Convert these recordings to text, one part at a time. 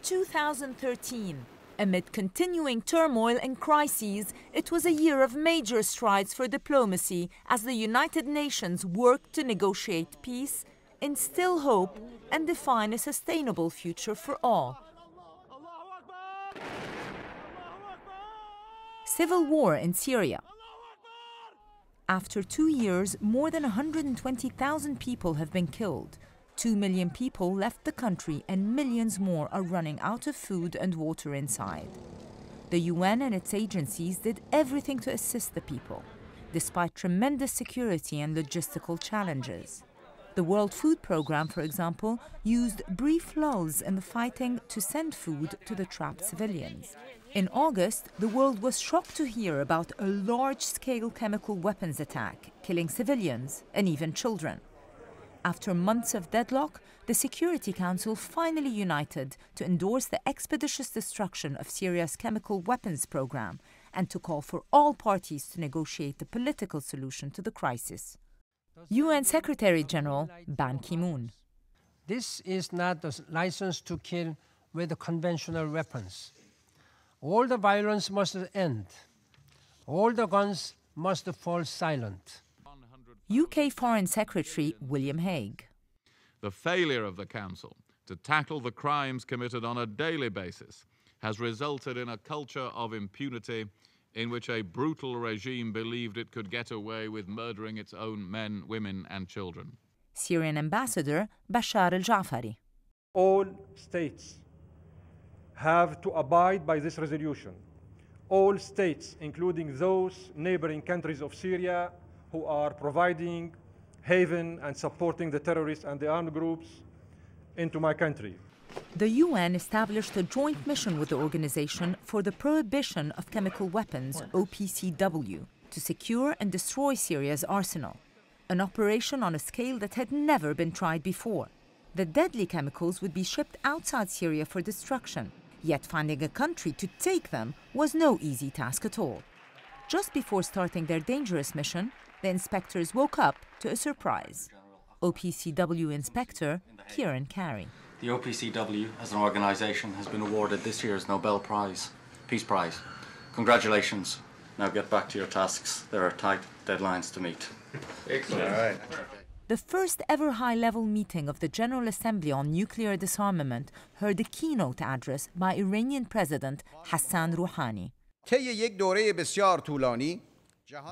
2013. Amid continuing turmoil and crises, it was a year of major strides for diplomacy as the United Nations worked to negotiate peace, instill hope, and define a sustainable future for all. Civil war in Syria. After 2 years, more than 120,000 people have been killed. 2 million people left the country and millions more are running out of food and water inside. The UN and its agencies did everything to assist the people, despite tremendous security and logistical challenges. The World Food Programme, for example, used brief lulls in the fighting to send food to the trapped civilians. In August, the world was shocked to hear about a large-scale chemical weapons attack, killing civilians and even children. After months of deadlock, the Security Council finally united to endorse the expeditious destruction of Syria's chemical weapons program and to call for all parties to negotiate a political solution to the crisis. UN Secretary-General Ban Ki-moon. This is not a license to kill with conventional weapons. All the violence must end. All the guns must fall silent. UK Foreign Secretary William Hague. The failure of the Council to tackle the crimes committed on a daily basis has resulted in a culture of impunity in which a brutal regime believed it could get away with murdering its own men, women and children. Syrian Ambassador Bashar al-Jafari. All states have to abide by this resolution. All states, including those neighboring countries of Syria, who are providing haven and supporting the terrorists and the armed groups into my country. The UN established a joint mission with the organization for the prohibition of chemical weapons, OPCW, to secure and destroy Syria's arsenal, an operation on a scale that had never been tried before. The deadly chemicals would be shipped outside Syria for destruction, yet finding a country to take them was no easy task at all. Just before starting their dangerous mission, the inspectors woke up to a surprise. OPCW Inspector Kieran Carey. The OPCW, as an organisation, has been awarded this year's Nobel Prize, Peace Prize. Congratulations. Now get back to your tasks. There are tight deadlines to meet. Excellent. All right. The first ever high-level meeting of the General Assembly on nuclear disarmament heard a keynote address by Iranian President Hassan Rouhani.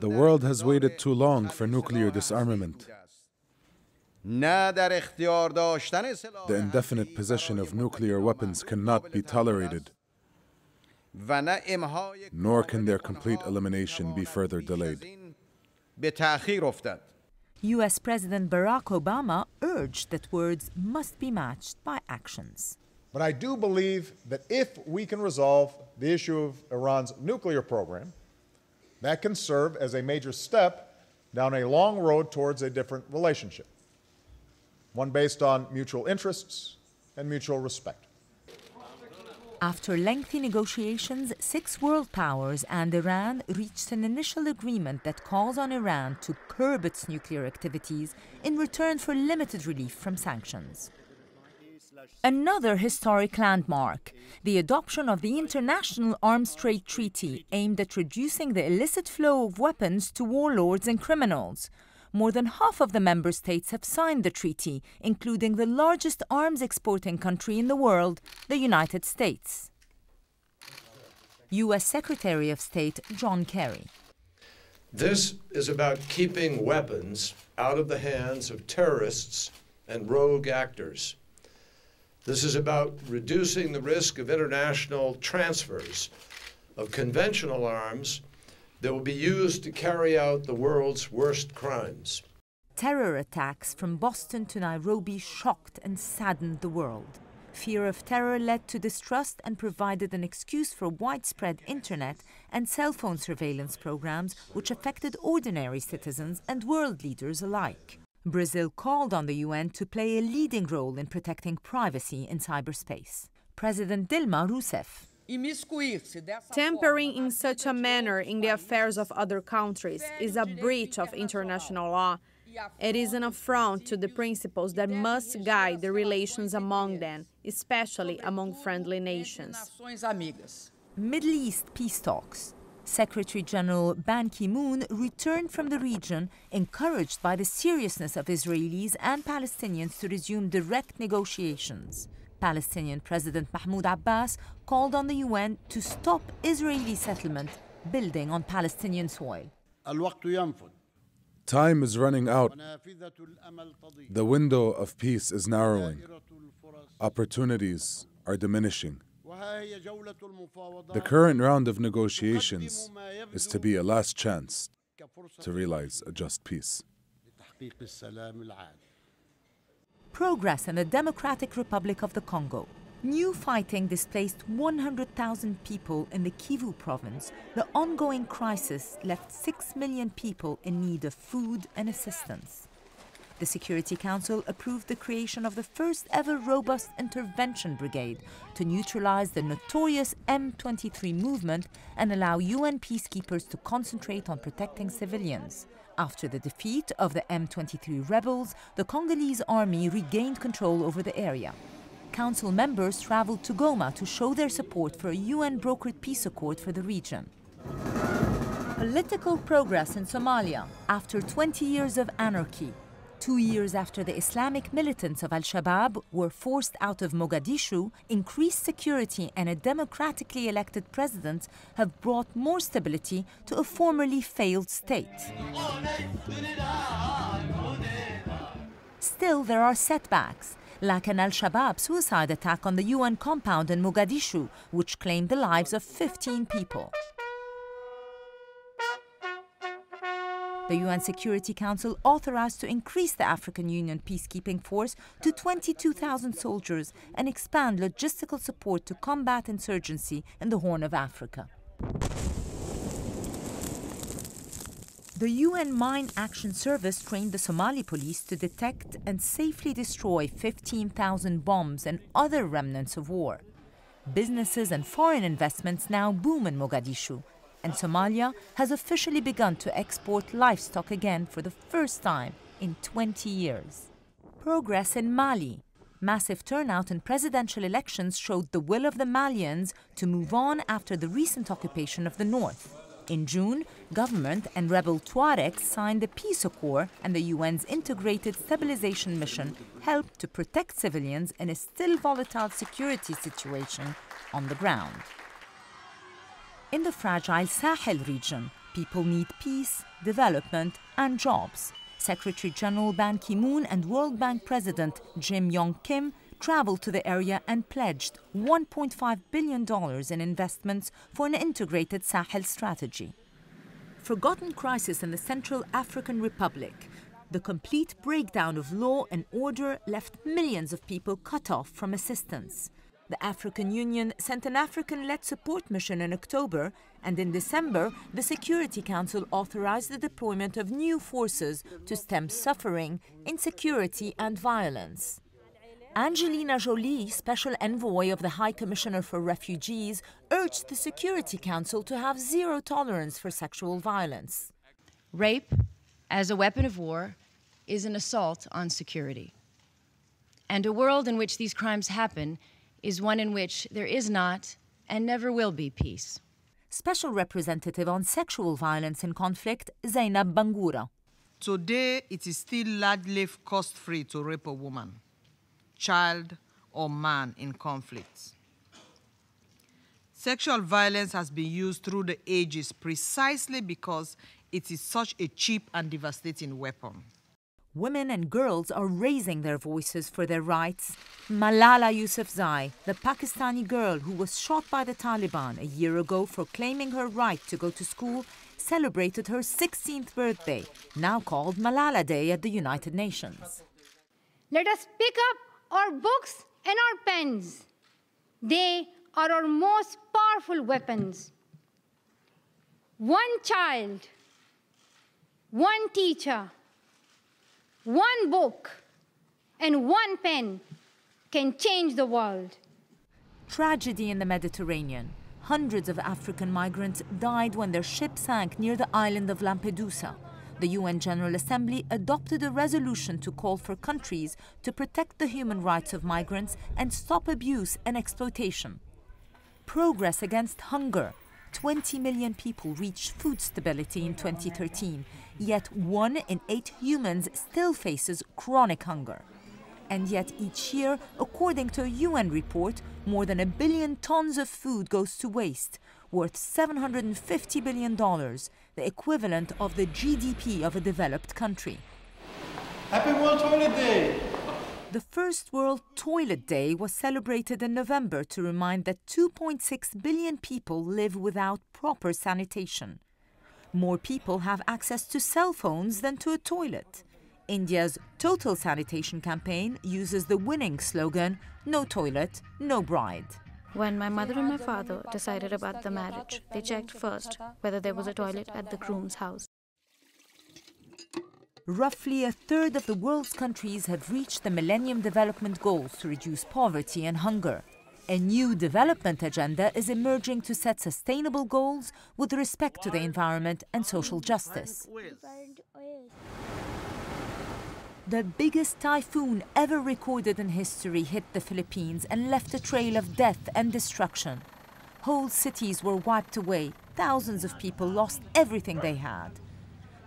The world has waited too long for nuclear disarmament. The indefinite possession of nuclear weapons cannot be tolerated, nor can their complete elimination be further delayed. US President Barack Obama urged that words must be matched by actions. But I do believe that if we can resolve the issue of Iran's nuclear program, that can serve as a major step down a long road towards a different relationship, one based on mutual interests and mutual respect. After lengthy negotiations, 6 world powers and Iran reached an initial agreement that calls on Iran to curb its nuclear activities in return for limited relief from sanctions. Another historic landmark, the adoption of the International Arms Trade Treaty aimed at reducing the illicit flow of weapons to warlords and criminals. More than half of the member states have signed the treaty, including the largest arms exporting country in the world, the United States. US Secretary of State John Kerry. This is about keeping weapons out of the hands of terrorists and rogue actors. This is about reducing the risk of international transfers of conventional arms that will be used to carry out the world's worst crimes. Terror attacks from Boston to Nairobi shocked and saddened the world. Fear of terror led to distrust and provided an excuse for widespread internet and cell phone surveillance programs which affected ordinary citizens and world leaders alike. Brazil called on the UN to play a leading role in protecting privacy in cyberspace. President Dilma Rousseff. Tampering in such a manner in the affairs of other countries is a breach of international law It is an affront to the principles that must guide the relations among them, especially among friendly nations. Middle East peace talks. Secretary General Ban Ki-moon returned from the region, encouraged by the seriousness of Israelis and Palestinians to resume direct negotiations. Palestinian President Mahmoud Abbas called on the UN to stop Israeli settlement building on Palestinian soil. Time is running out. The window of peace is narrowing. Opportunities are diminishing. The current round of negotiations is to be a last chance to realize a just peace. Progress in the Democratic Republic of the Congo. New fighting displaced 100,000 people in the Kivu province. The ongoing crisis left 6 million people in need of food and assistance. The Security Council approved the creation of the first ever robust intervention brigade to neutralize the notorious M23 movement and allow UN peacekeepers to concentrate on protecting civilians. After the defeat of the M23 rebels, the Congolese army regained control over the area. Council members traveled to Goma to show their support for a UN-brokered peace accord for the region. Political progress in Somalia after 20 years of anarchy. 2 years after the Islamic militants of Al-Shabaab were forced out of Mogadishu, increased security and a democratically elected president have brought more stability to a formerly failed state. Still, there are setbacks, like an Al-Shabaab suicide attack on the UN compound in Mogadishu, which claimed the lives of 15 people. The UN Security Council authorized to increase the African Union peacekeeping force to 22,000 soldiers and expand logistical support to combat insurgency in the Horn of Africa. The UN Mine Action Service trained the Somali police to detect and safely destroy 15,000 bombs and other remnants of war. Businesses and foreign investments now boom in Mogadishu, and Somalia has officially begun to export livestock again for the first time in 20 years. Progress in Mali. Massive turnout in presidential elections showed the will of the Malians to move on after the recent occupation of the north. In June, government and rebel Tuaregs signed a peace accord, and the UN's integrated stabilization mission helped to protect civilians in a still volatile security situation on the ground. In the fragile Sahel region, people need peace, development, and jobs. Secretary General Ban Ki-moon and World Bank President Jim Yong Kim traveled to the area and pledged $1.5 billion in investments for an integrated Sahel strategy. Forgotten crisis in the Central African Republic. The complete breakdown of law and order left millions of people cut off from assistance. The African Union sent an African-led support mission in October, and in December, the Security Council authorized the deployment of new forces to stem suffering, insecurity, and violence. Angelina Jolie, Special Envoy of the High Commissioner for Refugees, urged the Security Council to have zero tolerance for sexual violence. Rape, as a weapon of war, is an assault on security. And a world in which these crimes happen is one in which there is not and never will be peace. Special Representative on Sexual Violence in Conflict, Zainab Bangura. Today, it is still largely cost-free to rape a woman, child, or man in conflicts. Sexual violence has been used through the ages precisely because it is such a cheap and devastating weapon. Women and girls are raising their voices for their rights. Malala Yousafzai, the Pakistani girl who was shot by the Taliban a year ago for claiming her right to go to school, celebrated her 16th birthday, now called Malala Day at the United Nations. Let us pick up our books and our pens. They are our most powerful weapons. One child, one teacher, one book, and one pen can change the world. Tragedy in the Mediterranean. Hundreds of African migrants died when their ship sank near the island of Lampedusa. the UN General Assembly adopted a resolution to call for countries to protect the human rights of migrants and stop abuse and exploitation. Progress against hunger. 20 million people reached food stability in 2013, yet 1 in 8 humans still faces chronic hunger. And yet each year, according to a UN report, more than 1 billion tons of food goes to waste, worth $750 billion, the equivalent of the GDP of a developed country. Happy World Toilet Day! The first World Toilet Day was celebrated in November to remind that 2.6 billion people live without proper sanitation. More people have access to cell phones than to a toilet. India's Total Sanitation campaign uses the winning slogan, "No toilet, no bride." When my mother and my father decided about the marriage, they checked first whether there was a toilet at the groom's house. Roughly a third of the world's countries have reached the Millennium Development Goals to reduce poverty and hunger. A new development agenda is emerging to set sustainable goals with respect to the environment and social justice. The biggest typhoon ever recorded in history hit the Philippines and left a trail of death and destruction. Whole cities were wiped away. Thousands of people lost everything they had.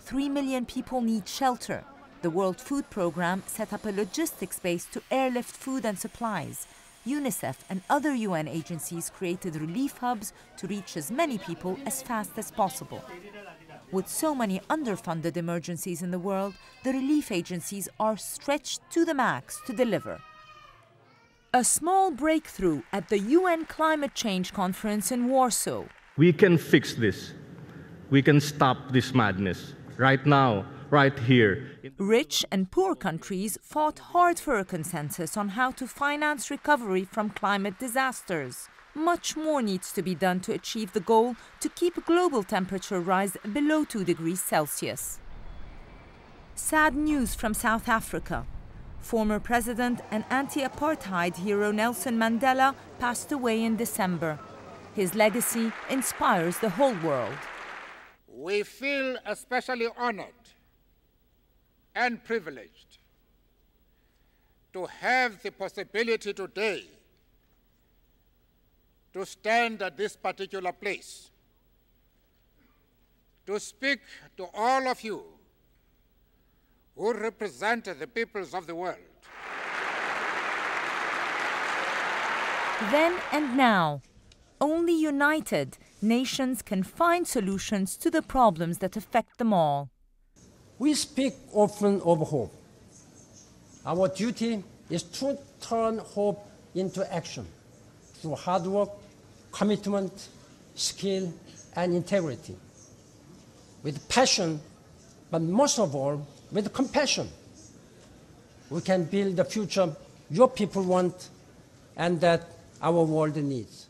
3 million people need shelter. The World Food Programme set up a logistics base to airlift food and supplies. UNICEF and other UN agencies created relief hubs to reach as many people as fast as possible. With so many underfunded emergencies in the world, the relief agencies are stretched to the max to deliver. A small breakthrough at the UN Climate Change Conference in Warsaw. We can fix this. We can stop this madness right now, right here. Rich and poor countries fought hard for a consensus on how to finance recovery from climate disasters. Much more needs to be done to achieve the goal to keep global temperature rise below 2 degrees Celsius. Sad news from South Africa. Former president and anti-apartheid hero Neilson Mandela passed away in December. His legacy inspires the whole world. We feel especially honored and privileged to have the possibility today to stand at this particular place, to speak to all of you who represent the peoples of the world. Then and now, only united, nations can find solutions to the problems that affect them all. We speak often of hope. Our duty is to turn hope into action through hard work, commitment, skill, and integrity. With passion, but most of all, with compassion, we can build the future your people want and that our world needs.